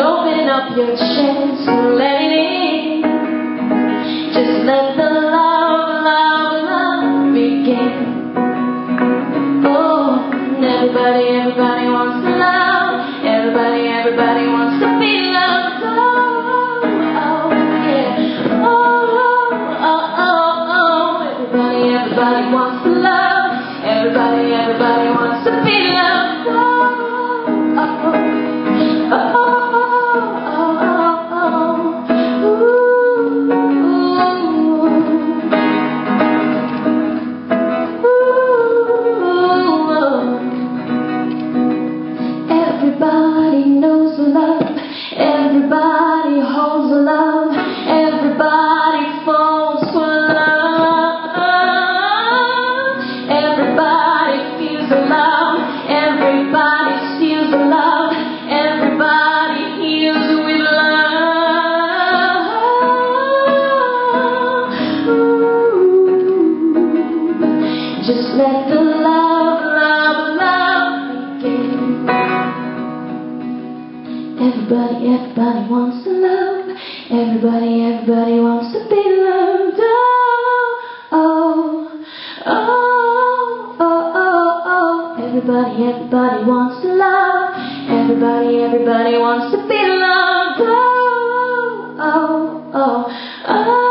Open up your chest and let it in. Just let the love, love, love begin. Oh, and everybody wants to love. Everybody wants to be loved. Oh, oh, yeah. Oh, oh, oh, oh. Everybody wants to love. Everybody wants to be loved. Oh, oh, oh, oh, oh, oh, oh. Ooh, ooh. Everybody knows love. Everybody holds love. Everybody falls for love. Everybody feels the love. Everybody steals the love. Everybody heals with love. Ooh. Just let the love, love, love begin. Everybody wants to love. Everybody wants to be loved. Oh, oh, oh, oh, oh, oh. Everybody wants to love. Everybody wants to be loved. Oh, oh, oh, oh.